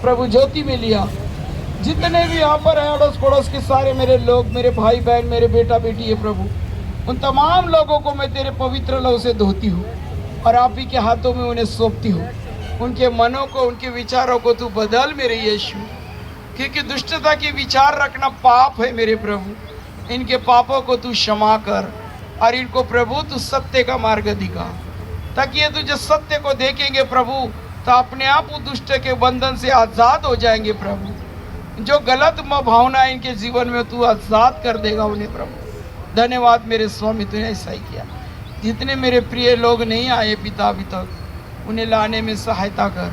प्रभु ज्योति में लिया। जितने भी यहाँ पर हैं अड़ोस पड़ोस के सारे मेरे लोग, मेरे भाई बहन, मेरे बेटा बेटी है प्रभु, उन तमाम लोगों को मैं तेरे पवित्र लहू से धोती हूँ और आप ही के हाथों में उन्हें सौंपती हूँ। उनके मनों को, उनके विचारों को तू बदल मेरे यीशु, क्योंकि दुष्टता के विचार रखना पाप है मेरे प्रभु। इनके पापों को तू क्षमा कर और इनको प्रभु तू सत्य का मार्ग दिखा, ताकि ये तुझे सत्य को देखेंगे प्रभु तो अपने आप वो दुष्ट के बंधन से आज़ाद हो जाएंगे प्रभु। जो गलत भावना इनके जीवन में तू आज़ाद कर देगा उन्हें प्रभु। धन्यवाद मेरे स्वामी, तूने ऐसा ही किया। जितने मेरे प्रिय लोग नहीं आए पिता अभी तक, उन्हें लाने में सहायता कर,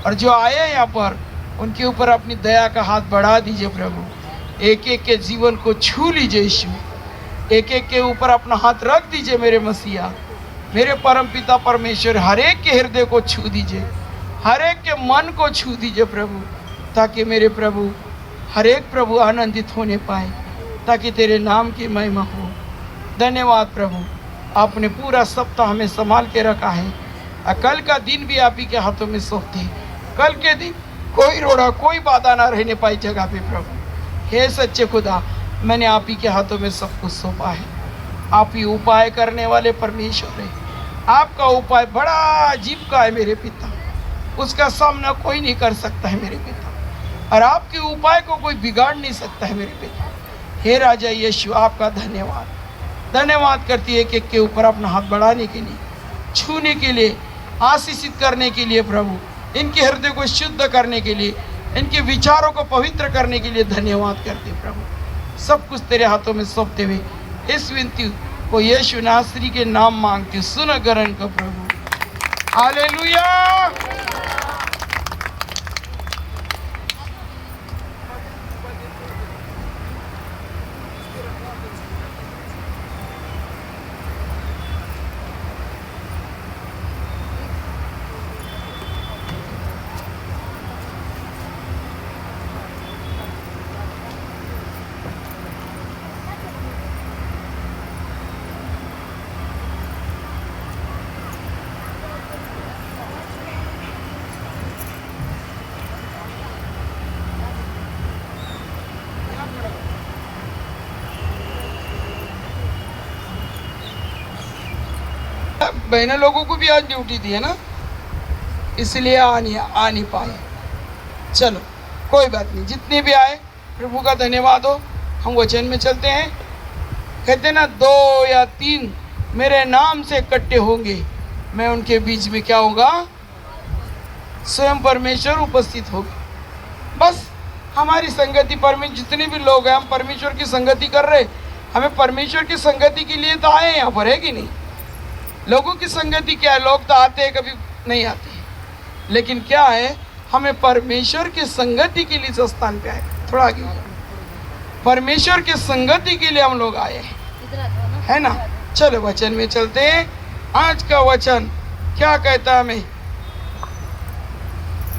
और जो आए यहाँ पर उनके ऊपर अपनी दया का हाथ बढ़ा दीजिए प्रभु। एक एक के जीवन को छू लीजिए यीशु, एक एक के ऊपर अपना हाथ रख दीजिए मेरे मसीहा, मेरे परम पिता परमेश्वर। हर एक के हृदय को छू दीजिए, हर एक के मन को छू दीजिए प्रभु, ताकि मेरे प्रभु हर एक प्रभु आनंदित होने पाए, ताकि तेरे नाम की महिमा हो। धन्यवाद प्रभु, आपने पूरा सप्ताह हमें संभाल के रखा है, और कल का दिन भी आप ही के हाथों में सौंपते। कल के दिन कोई रोड़ा, कोई बाधा ना रहने पाई जगह पे प्रभु। हे सच्चे खुदा, मैंने आप ही के हाथों में सब कुछ सौंपा है। आप ही उपाय करने वाले परमेश्वर है। आपका उपाय बड़ा अजीब का है मेरे पिता, उसका सामना कोई नहीं कर सकता है मेरे पिता, और आपके उपाय को कोई बिगाड़ नहीं सकता है मेरे पिता। हे राजा यीशु, आपका धन्यवाद। धन्यवाद करती है कि के ऊपर अपना हाथ बढ़ाने के लिए, छूने के लिए, आशीषित करने के लिए प्रभु, इनके हृदय को शुद्ध करने के लिए, इनके विचारों को पवित्र करने के लिए धन्यवाद करते प्रभु। सब कुछ तेरे हाथों में सौंपते हुए इस विनती को यीशु नासरी के नाम मांगते, सुन ग्रहण का प्रभु। हालेलुया। बहना लोगों को भी आज ड्यूटी दी है ना, इसलिए आ नहीं पाए। चलो कोई बात नहीं, जितने भी आए प्रभु का धन्यवाद हो। हम वचन में चलते हैं। कहते ना, 2 या 3 मेरे नाम से इकट्ठे होंगे, मैं उनके बीच में क्या होगा? स्वयं परमेश्वर उपस्थित होगा। बस हमारी संगति परमेश्वर, जितने भी लोग हैं हम परमेश्वर की संगति कर रहे, हमें परमेश्वर की संगति के लिए तो आए हैं यहाँ पर, है कि नहीं? लोगों की संगति क्या है? लोग तो आते हैं, कभी नहीं आते, लेकिन क्या है, हमें परमेश्वर की संगति के लिए इस स्थान पे आए। थोड़ा आगे, परमेश्वर की संगति के लिए हम लोग आए हैं, है ना? चलो वचन में चलते हैं। आज का वचन क्या कहता है हमें?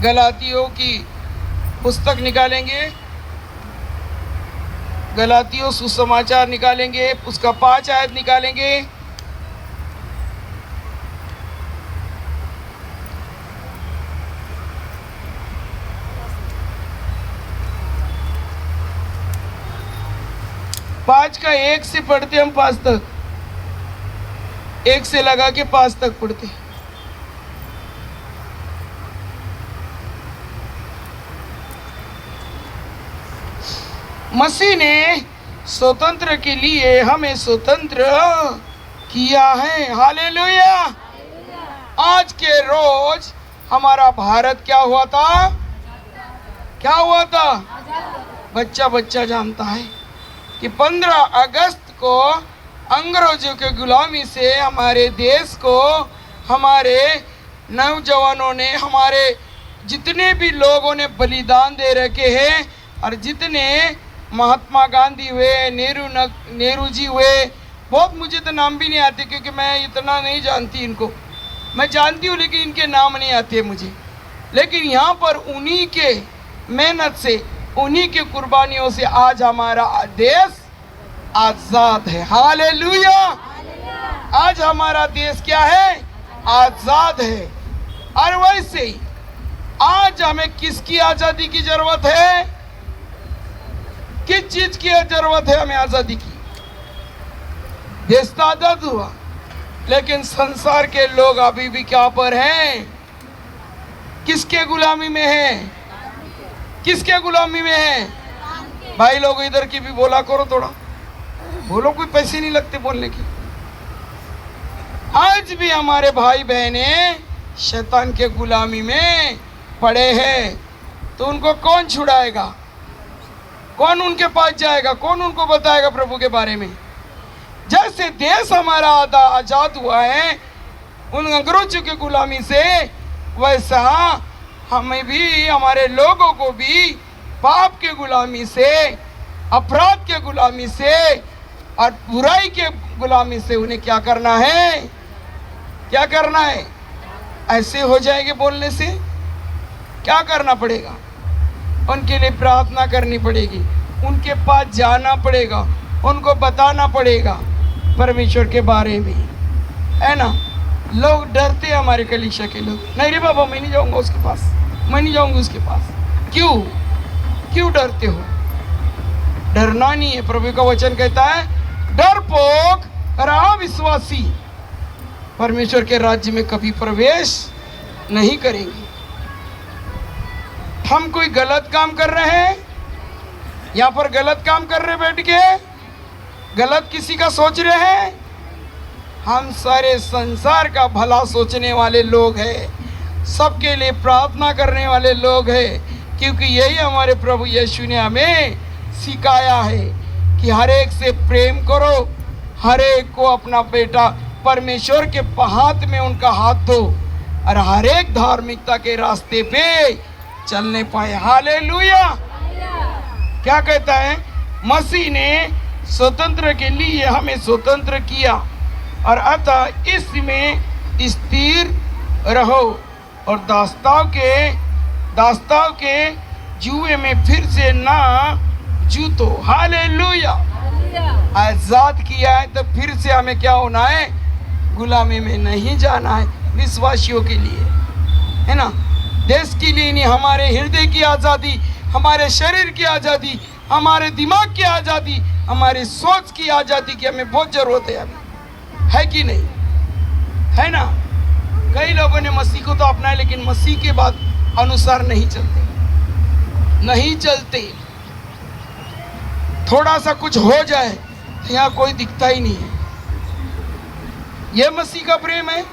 गलातियों की पुस्तक निकालेंगे, गलातियों सुसमाचार निकालेंगे, उसका 5 आयत निकालेंगे। पाँच का 1 से पढ़ते हम 5 तक, 1 से लगा के 5 तक पढ़ते। मसीह ने स्वतंत्र के लिए हमें स्वतंत्र किया है। हालेलुया। आज के रोज हमारा भारत क्या हुआ था? क्या हुआ था? बच्चा बच्चा जानता है कि 15 अगस्त को अंग्रेजों के गुलामी से हमारे देश को हमारे नौजवानों ने, हमारे जितने भी लोगों ने बलिदान दे रखे हैं, और जितने महात्मा गांधी हुए, नेहरू जी हुए, बहुत, मुझे तो नाम भी नहीं आते क्योंकि मैं इतना नहीं जानती इनको। मैं जानती हूँ लेकिन इनके नाम नहीं आते मुझे। लेकिन यहाँ पर उन्हीं के मेहनत से, उन्हीं के कुर्बानियों से आज हमारा देश आजाद है। हालेलुया। आज हमारा देश क्या है? आजाद है। और वैसे ही आज हमें किसकी आजादी की जरूरत है? किस चीज की जरूरत है हमें आजादी की? देश तो आजाद हुआ, लेकिन संसार के लोग अभी भी क्या पर हैं? किसके गुलामी में हैं? किसके गुलामी में हैं? भाई लोग इधर की भी बोला करो, थोड़ा बोलो, कोई पैसे नहीं लगते बोलने की। आज भी हमारे भाई बहने शैतान के गुलामी में पड़े हैं, तो उनको कौन छुड़ाएगा? कौन उनके पास जाएगा? कौन उनको बताएगा प्रभु के बारे में? जैसे देश हमारा आजाद हुआ है उन अंग्रेजों के गुलामी से, वैसा हमें भी, हमारे लोगों को भी पाप के गुलामी से, अपराध के गुलामी से और बुराई के गुलामी से उन्हें क्या करना है? क्या करना है? ऐसे हो जाएंगे बोलने से? क्या करना पड़ेगा? उनके लिए प्रार्थना करनी पड़ेगी, उनके पास जाना पड़ेगा, उनको बताना पड़ेगा परमेश्वर के बारे में, है ना। लोग डरते हैं, हमारे कलीसिया के लोग, नहीं रे बाबा मैं नहीं जाऊंगा उसके पास, मैं नहीं जाऊंगा उसके पास। क्यों? क्यों डरते हो? डरना नहीं है। प्रभु का वचन कहता है डरपोक और अविश्वासी परमेश्वर के राज्य में कभी प्रवेश नहीं करेंगे। हम कोई गलत काम कर रहे हैं, यहाँ पर गलत काम कर रहे बैठ के, गलत किसी का सोच रहे हैं? हम सारे संसार का भला सोचने वाले लोग हैं, सबके लिए प्रार्थना करने वाले लोग हैं, क्योंकि यही हमारे प्रभु यीशु ने हमें सिखाया है कि हर एक से प्रेम करो, हर एक को अपना बेटा परमेश्वर के हाथ में उनका हाथ दो और हर एक धार्मिकता के रास्ते पे चलने पाए। हालेलुया। क्या कहता है? मसीह ने स्वतंत्र के लिए हमें स्वतंत्र किया और अतः इसमें स्थिर रहो और दास्ताव के जुए में फिर से ना जूतो। हालेलुया। आजाद किया है तो फिर से हमें क्या होना है? गुलामी में नहीं जाना है। विश्वासियों के लिए, है ना, देश के लिए नहीं, हमारे हृदय की आज़ादी, हमारे शरीर की आज़ादी, हमारे दिमाग की आज़ादी, हमारी सोच की आज़ादी की हमें बहुत ज़रूरत है अभी, है कि नहीं? है ना। कई लोगों ने मसीह को तो अपनाया, लेकिन मसीह के बाद अनुसार नहीं चलते। थोड़ा सा कुछ हो जाए तो यहाँ कोई दिखता ही नहीं है। यह मसीह का प्रेम है।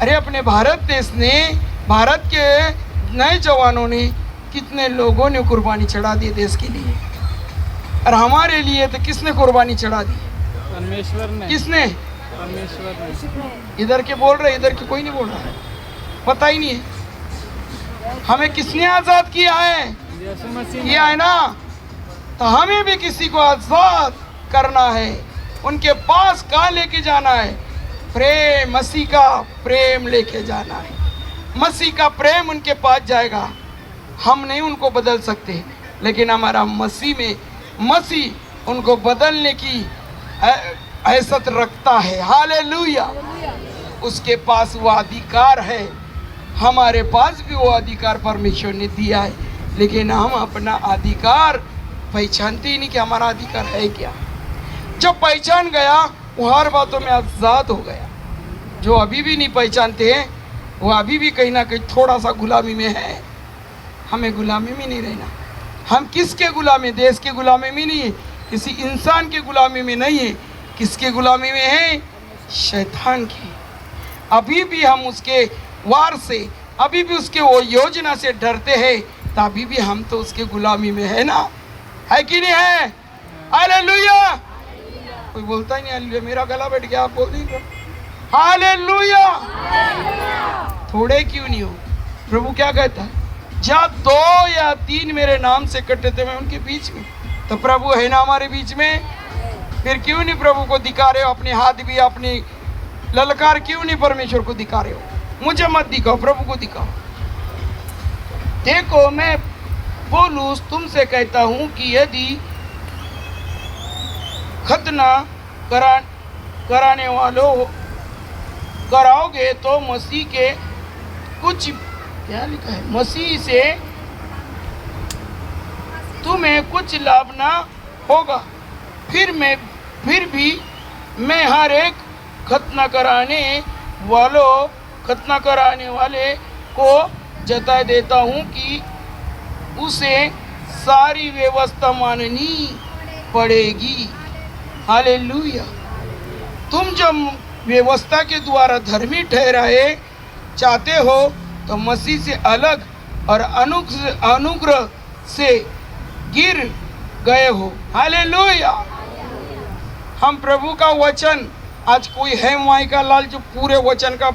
अरे अपने भारत देश ने, भारत के नए जवानों ने, कितने लोगों ने कुर्बानी चढ़ा दी देश के लिए, और हमारे लिए तो किसने कुर्बानी चढ़ा दी? परमेश्वर ने। किसने? परमेश्वर ने। इधर के बोल रहे, इधर के कोई नहीं बोल रहा है, पता ही नहीं है। हमें किसने आजाद किया है? यीशु मसीह किया है ना। तो हमें भी किसी को आजाद करना है, उनके पास का लेके जाना है? प्रेम, मसीह का प्रेम लेके जाना है। मसीह का प्रेम उनके पास जाएगा। हम नहीं उनको बदल सकते, लेकिन हमारा मसीह में, मसीह उनको बदलने की हैसियत रखता है। हालेलुया। उसके पास वो अधिकार है, हमारे पास भी वो अधिकार परमेश्वर ने दिया है, लेकिन हम अपना अधिकार पहचानते ही नहीं कि हमारा अधिकार है क्या। जब पहचान गया वो हर बातों में आज़ाद हो गया। जो अभी भी नहीं पहचानते हैं वो अभी भी कहीं ना कहीं थोड़ा सा गुलामी में है। हमें गुलामी में नहीं रहना। हम किसके गुलामी? देश के गुलामी में नहीं है, किसी इंसान के गुलामी में नहीं है। किसके गुलामी में है? शैतान की। अभी भी हम उसके वार से, अभी भी उसके वो योजना से डरते हैं, तो अभी भी हम तो उसके गुलामी में है ना, है कि नहीं है? हालेलुया। कोई बोलता ही नहीं हालेलुया। मेरा गला बैठ गया, आप बोल दीजिए हालेलुया। थोड़े क्यों नहीं हो? प्रभु क्या कहता है? जहाँ 2 या 3 मेरे नाम से इकट्ठे थे मैं उनके बीच में। तो प्रभु है ना हमारे बीच में, फिर क्यों नहीं प्रभु को दिखा रहे हो? अपने हाथ भी, अपनी ललकार क्यों नहीं परमेश्वर को दिखा रहे हो? मुझे मत दिखाओ, प्रभु को दिखाओ। देखो, मैं पौलुस तुमसे कहता हूं कि यदि खतना कराने वालों कराओगे तो मसीह के कुछ क्या लिखा है, मसीह से तुम्हें कुछ लाभ ना होगा। फिर भी मैं हर एक खतना कराने वाले को जता देता हूँ कि उसे सारी व्यवस्था माननी पड़ेगी। हालेलुया। तुम जब व्यवस्था के द्वारा धर्मी ठहराए चाहते हो तो मसीह से अलग और अनुग्रह से गिर गए हो। हालेलुया। हम प्रभु का वचन, आज कोई है माई का लाल जो पूरे वचन का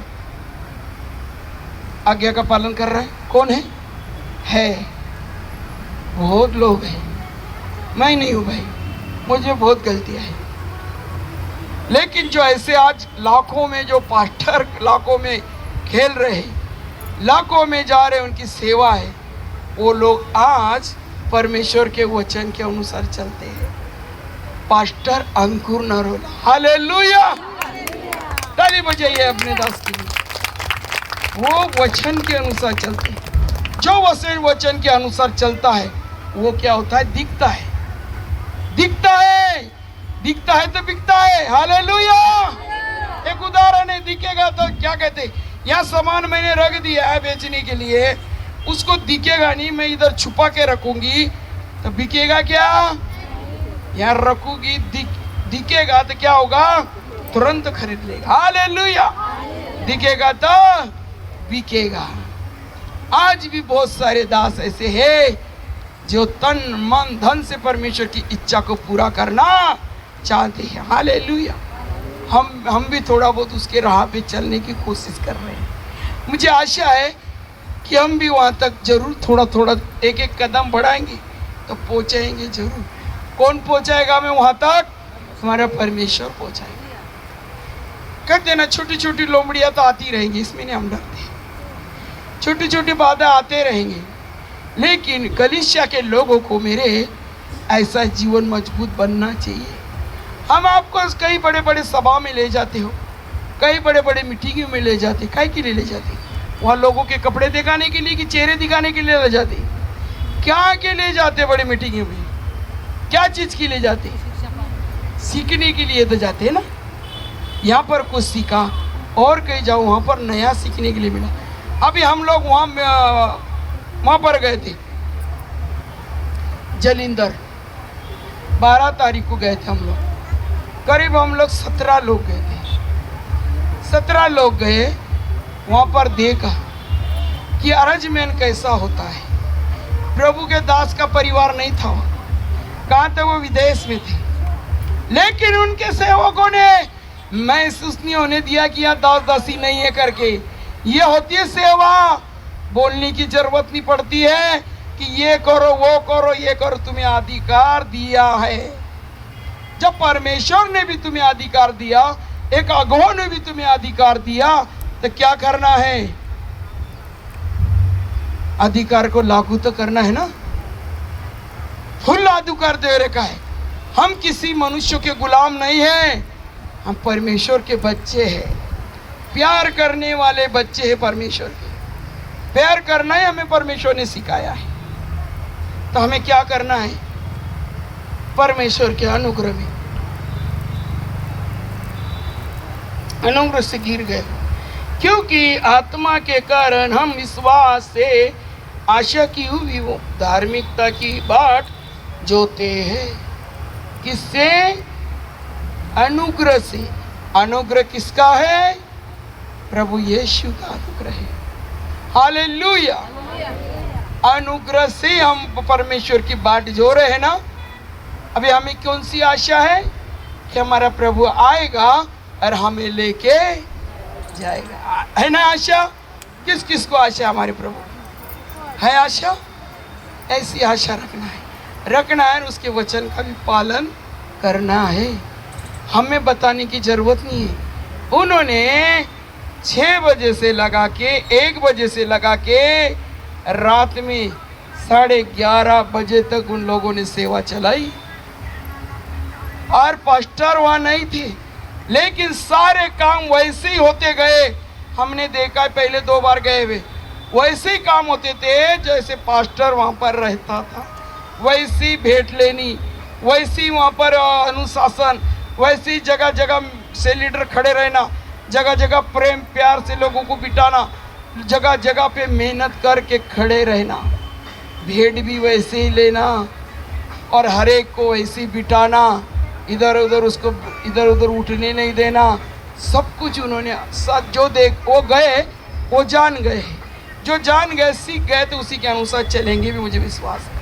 आज्ञा का पालन कर रहा है? कौन है? बहुत लोग हैं। मैं नहीं हूं भाई, मुझे बहुत गलतियां हैं। लेकिन जो ऐसे आज लाखों में जो पास्टर लाखों में खेल रहे, लाखों में जा रहे, उनकी सेवा है, वो लोग आज परमेश्वर के वचन के अनुसार चलते हैं। पास्टर अंकुर नरोला, हालेलुया। ताली बजाइए अपने दास के लिए। वो वचन के अनुसार चलते हैं। जो वचन के अनुसार चलता है वो क्या होता है? दिखता है तो बिकता है। हालेलुया। एक उदाहरण है, दिखेगा तो क्या कहते, यहाँ सामान मैंने रख दिया है बेचने के लिए, उसको दिखेगा नहीं, मैं इधर छुपा के रखूंगी तो बिकेगा क्या? यहाँ रखूंगी, दिखेगा तो क्या होगा? तुरंत खरीद लेगा। हालेलुया। दिखेगा तो बिकेगा। आज भी बहुत सारे दास ऐसे हैं जो तन मन धन से परमेश्वर की इच्छा को पूरा करना चाहते हैं। हालेलुया। हम भी थोड़ा बहुत उसके राह पे चलने की कोशिश कर रहे हैं। मुझे आशा है कि हम भी वहाँ तक जरूर थोड़ा एक एक कदम बढ़ाएंगे तो पहुँचेंगे जरूर। कौन पहुँचाएगा हमें वहाँ तक? हमारा परमेश्वर पहुँचाएगा। कहते हैं ना, छोटी छोटी लोमड़ियाँ तो आती रहेंगी, इसमें नहीं हम डरते। छोटी छोटी बातें आते रहेंगे, लेकिन कलीसिया के लोगों को मेरे ऐसा जीवन मजबूत बनना चाहिए। हम आपको कई बड़े बड़े सभा में ले जाते हो, कई बड़े बड़े मीटिंगों में ले जाते, काहे के लिए ले जाते? वहाँ लोगों के कपड़े दिखाने के लिए कि चेहरे दिखाने के लिए ले जाते? क्या के लिए जाते? बड़े मीटिंगों में क्या चीज़ के लिए जाते? सीखने के लिए तो जाते हैं ना। यहाँ पर कुछ सीखा और कहीं जाओ, वहाँ पर नया सीखने के लिए मिला। अभी हम लोग वहाँ पर गए थे, जलिंदर, 12 तारीख को गए थे हम लोग। करीब हम लोग 17 लोग गए थे। 17 लोग गए, वहाँ पर देखा कि अरेंजमेंट कैसा होता है। प्रभु के दास का परिवार नहीं था, कहाँ थे? वो विदेश में थे। लेकिन उनके सेवकों ने महसूस नहीं होने दिया कि यहाँ दास दासी नहीं है करके। ये होती है सेवा। बोलने की जरूरत नहीं पड़ती है कि ये करो वो करो ये करो, तुम्हें अधिकार दिया है। जब परमेश्वर ने भी तुम्हें अधिकार दिया, एक अगुवा ने भी तुम्हें अधिकार दिया, तो क्या करना है? अधिकार को लागू तो करना है ना। फुल अधिकार दे रखा है। हम किसी मनुष्य के गुलाम नहीं हैं, हम परमेश्वर के बच्चे हैं। प्यार करने वाले बच्चे हैं परमेश्वर के। प्यार करना ही हमें परमेश्वर ने सिखाया है। तो हमें क्या करना है? परमेश्वर के अनुग्रह में, अनुग्रह से गिर गए, क्योंकि आत्मा के कारण हम विश्वास से आशा की हुई वो धार्मिकता की बाट जोते हैं। किससे? अनुग्रह से। अनुग्रह किसका है? प्रभु यीशु का अनुग्रह है। हालेलुया। अनुग्रह से हम परमेश्वर की बाट जो रहे हैं ना। अभी हमें कौन सी आशा है? कि हमारा प्रभु आएगा और हमें लेके जाएगा, है ना आशा? किस किस को आशा? हमारे प्रभु है आशा। ऐसी आशा रखना है, उसके वचन का भी पालन करना है। हमें बताने की जरूरत नहीं है। उन्होंने 6 बजे से लगा के 1 बजे से लगा के रात में 11:30 बजे तक उन लोगों ने सेवा चलाई। और पास्टर वहाँ नहीं थे, लेकिन सारे काम वैसे ही होते गए। हमने देखा, पहले 2 बार गए हुए, वैसे ही काम होते थे जैसे पास्टर वहाँ पर रहता था, वैसी भेंट लेनी, वैसी वहाँ पर अनुशासन, वैसी जगह जगह से लीडर खड़े रहना, जगह जगह प्रेम प्यार से लोगों को बिठाना, जगह जगह पे मेहनत करके खड़े रहना, भेंट भी वैसे ही लेना और हर एक को वैसे ही बिठाना, इधर उधर उसको इधर उधर उठने नहीं देना। सब कुछ उन्होंने जो देख वो गए वो जान गए, जो जान गए सीख गए तो उसी के अनुसार चलेंगे भी, मुझे विश्वास है।